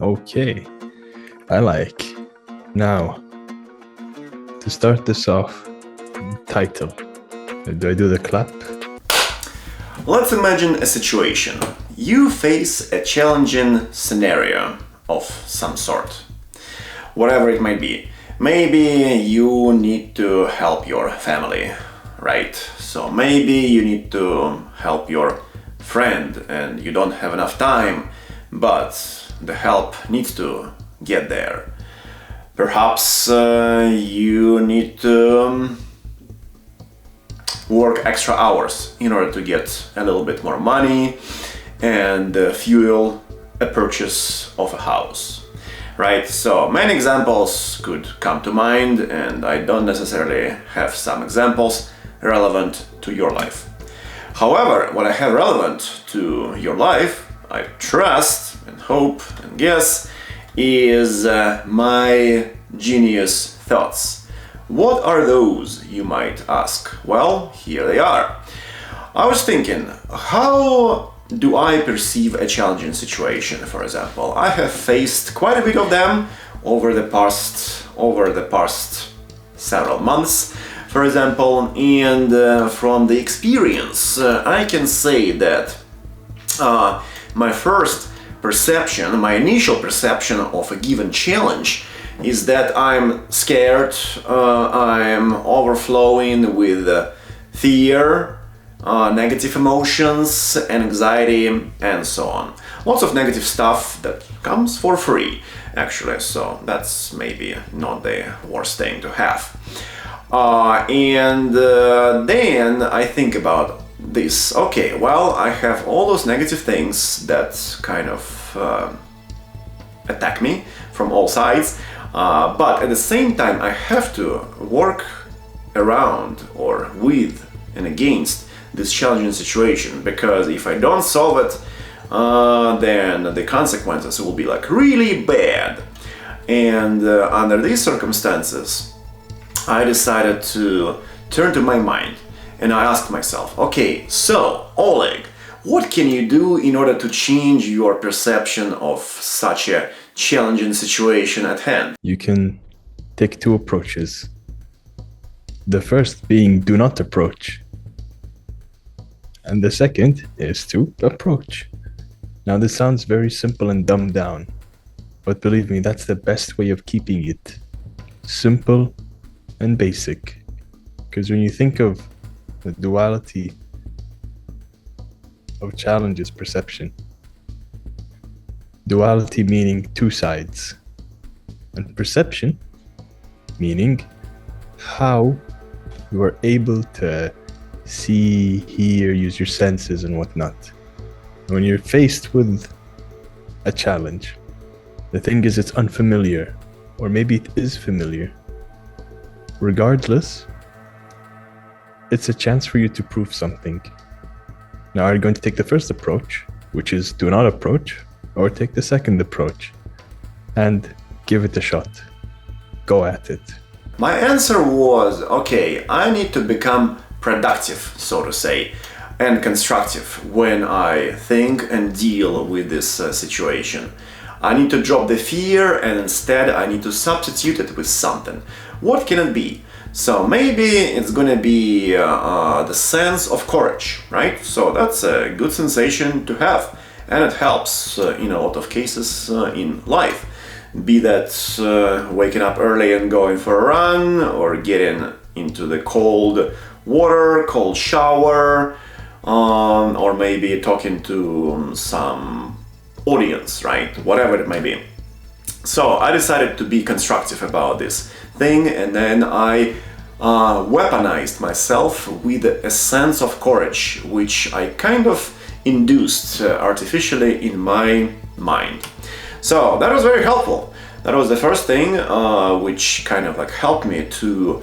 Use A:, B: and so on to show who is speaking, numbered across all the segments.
A: Okay, I like. Now, to start this off, title. Do I do the clap?
B: Let's imagine a situation. You face a challenging scenario of some sort, whatever it might be. Maybe you need to help your family, right? So maybe you need to help your friend and you don't have enough time, but the help needs to get there. Perhaps you need to work extra hours in order to get a little bit more money and fuel a purchase of a house, right? So many examples could come to mind, and I don't necessarily have some examples relevant to your life. However, what I have relevant to your life, I trust and hope and guess, is my genius thoughts. What are those, you might ask? Well, here they are. I was thinking, how do I perceive a challenging situation, for example? I have faced quite a bit of them over the past several months, for example, and from the experience, I can say that my initial perception of a given challenge is that I'm scared, I'm overflowing with fear, negative emotions, anxiety, and so on. Lots of negative stuff that comes for free, actually, so that's maybe not the worst thing to have. And then I think about this. Okay, well, I have all those negative things that kind of attack me from all sides. But at the same time, I have to work around or with and against this challenging situation, because if I don't solve it, then the consequences will be like really bad. And under these circumstances, I decided to turn to my mind and I asked myself, okay, so Oleg, what can you do in order to change your perception of such a challenging situation at hand?
A: You can take two approaches. The first being do not approach. And the second is to approach. Now this sounds very simple and dumbed down, but believe me, that's the best way of keeping it simple and basic. Because when you think of the duality of challenges perception, duality meaning two sides, and perception meaning how you are able to see, hear, use your senses and whatnot. When you're faced with a challenge, the thing is it's unfamiliar, or maybe it is familiar. Regardless, it's a chance for you to prove something. Now, are you going to take the first approach, which is do not approach, or take the second approach and give it a shot? Go at it.
B: My answer was, okay, I need to become productive, so to say, and constructive when I think and deal with this situation. I need to drop the fear and instead I need to substitute it with something. What can it be? So maybe it's gonna be the sense of courage, right? So that's a good sensation to have, and it helps in a lot of cases in life. Be that waking up early and going for a run, or getting into the cold water, cold shower, or maybe talking to some audience, right? Whatever it may be. So I decided to be constructive about this thing, and then I weaponized myself with a sense of courage, which I kind of induced artificially in my mind. So that was very helpful. That was the first thing which kind of like helped me to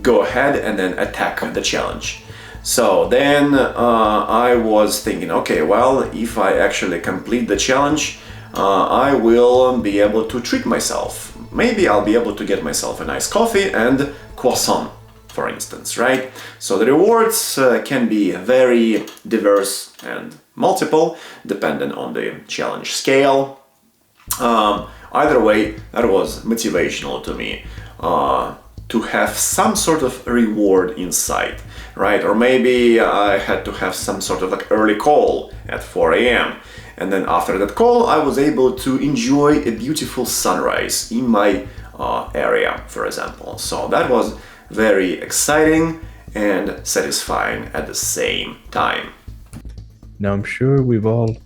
B: go ahead and then attack the challenge. So then I was thinking, okay, well, if I actually complete the challenge, I will be able to treat myself. Maybe I'll be able to get myself a nice coffee and croissant, for instance, right? So the rewards can be very diverse and multiple, depending on the challenge scale. Either way, that was motivational to me, to have some sort of reward in sight, right? Or maybe I had to have some sort of like early call at 4 a.m. And then after that call, I was able to enjoy a beautiful sunrise in my area, for example. So that was very exciting and satisfying at the same time.
A: Now, I'm sure we've all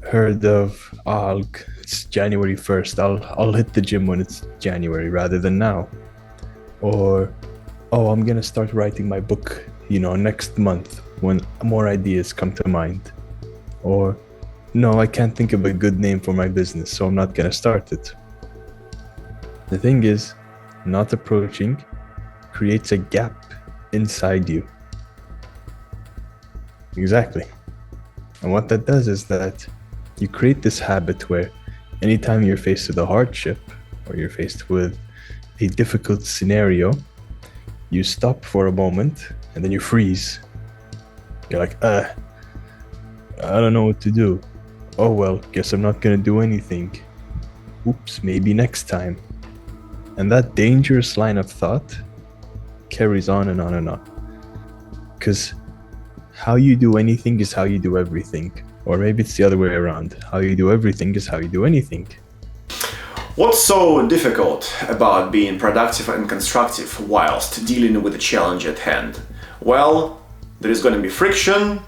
A: heard of, it's January 1st, I'll hit the gym when it's January rather than now. Or, oh, I'm gonna start writing my book, next month when more ideas come to mind. Or, no, I can't think of a good name for my business, so I'm not gonna start it. The thing is, not approaching creates a gap inside you. Exactly. And what that does is that you create this habit where anytime you're faced with a hardship or you're faced with a difficult scenario, you stop for a moment and then you freeze. You're like, I don't know what to do. Oh well, guess I'm not gonna do anything. Oops, maybe next time. And that dangerous line of thought carries on and on and on. Because how you do anything is how you do everything. Or maybe it's the other way around. How you do everything is how you do anything.
B: What's so difficult about being productive and constructive whilst dealing with the challenge at hand? Well, there is going to be friction,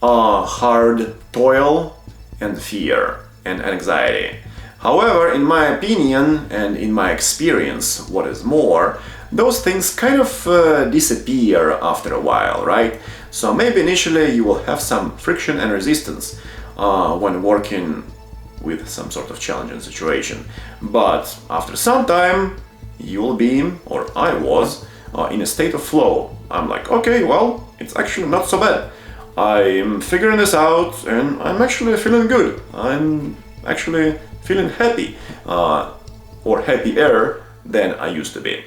B: hard toil, and fear and anxiety. However, in my opinion and in my experience, what is more, those things kind of disappear after a while, right? So maybe initially you will have some friction and resistance when working with some sort of challenging situation. But after some time, you will be, or I was, in a state of flow. I'm like, okay, well, it's actually not so bad. I'm figuring this out and I'm actually feeling good. I'm actually feeling happy, or happier than I used to be.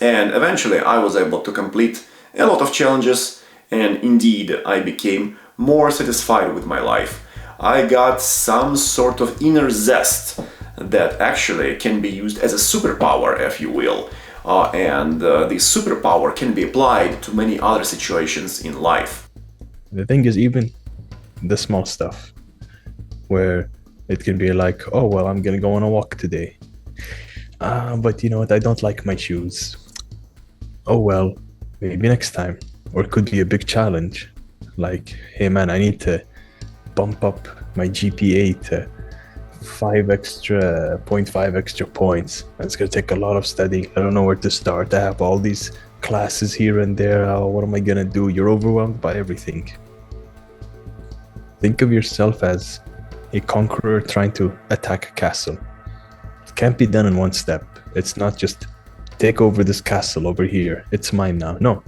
B: And eventually I was able to complete a lot of challenges, and indeed I became more satisfied with my life. I got some sort of inner zest that actually can be used as a superpower, if you will. And this superpower can be applied to many other situations in life.
A: The thing is, even the small stuff, where it can be like, oh, well, I'm gonna go on a walk today. But you know what, I don't like my shoes. Oh, well, maybe next time. Or it could be a big challenge. Like, hey man, I need to bump up my GPA to 0.5 extra points. It's gonna take a lot of studying. I don't know where to start. I have all these classes here and there. Oh, what am I gonna do? You're overwhelmed by everything. Think of yourself as a conqueror trying to attack a castle. It can't be done in one step. It's not just take over this castle over here. It's mine now. No.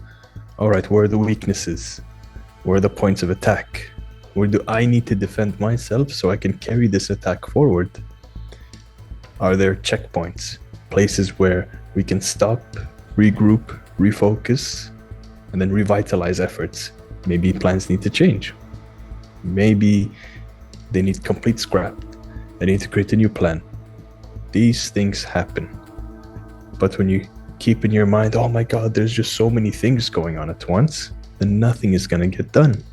A: All right, where are the weaknesses? Where are the points of attack? Where do I need to defend myself so I can carry this attack forward? Are there checkpoints? Places where we can stop, regroup, refocus, and then revitalize efforts? Maybe plans need to change. Maybe they need complete scrap. They need to create a new plan. These things happen. But when you keep in your mind, oh my God, there's just so many things going on at once, then nothing is going to get done.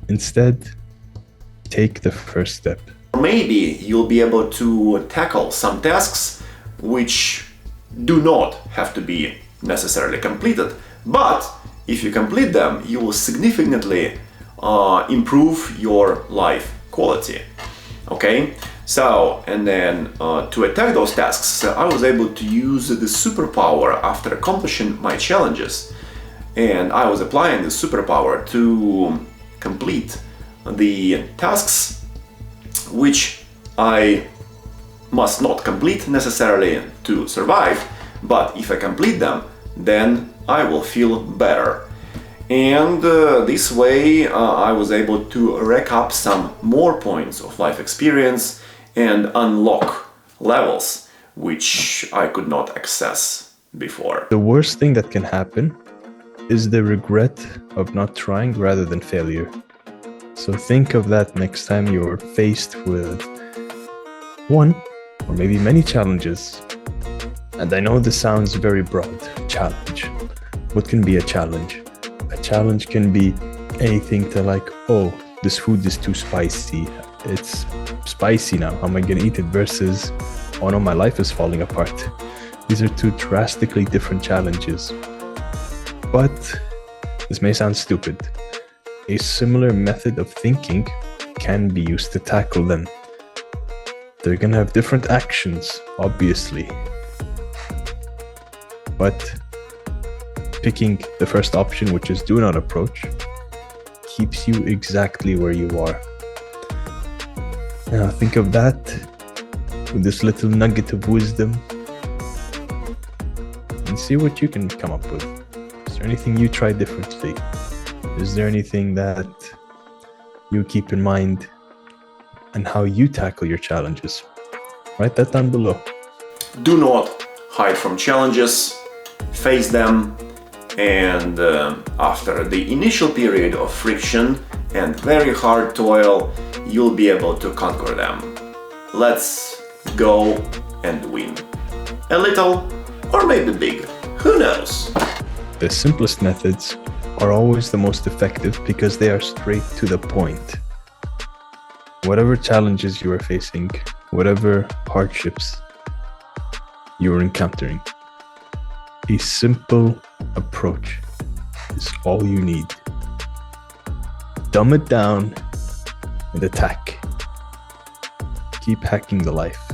A: Instead, take the first step.
B: Maybe you'll be able to tackle some tasks which do not have to be necessarily completed, but if you complete them, you will significantly improve your life quality. Okay? So, and then to attack those tasks, I was able to use the superpower after accomplishing my challenges. And I was applying the superpower to complete the tasks which I must not complete necessarily to survive, but if I complete them, then I will feel better. And this way I was able to rack up some more points of life experience and unlock levels which I could not access before.
A: The worst thing that can happen is the regret of not trying rather than failure. So think of that next time you're faced with one or maybe many challenges. And I know this sounds very broad. Challenge. What can be a challenge? A challenge can be anything to like, oh, this food is too spicy. It's spicy now. How am I going to eat it? Versus, oh no, my life is falling apart. These are two drastically different challenges. But this may sound stupid. A similar method of thinking can be used to tackle them. They're going to have different actions, obviously. But picking the first option, which is do not approach, keeps you exactly where you are. Now think of that with this little nugget of wisdom and see what you can come up with. Is there anything you try differently? Is there anything that you keep in mind and how you tackle your challenges? Write that down below.
B: Do not hide from challenges, face them, and after the initial period of friction and very hard toil, you'll be able to conquer them. Let's go and win. A little, or maybe big, who knows?
A: The simplest methods are always the most effective because they are straight to the point. Whatever challenges you are facing, whatever hardships you are encountering, a simple approach is all you need. Dumb it down and attack. Keep hacking the life.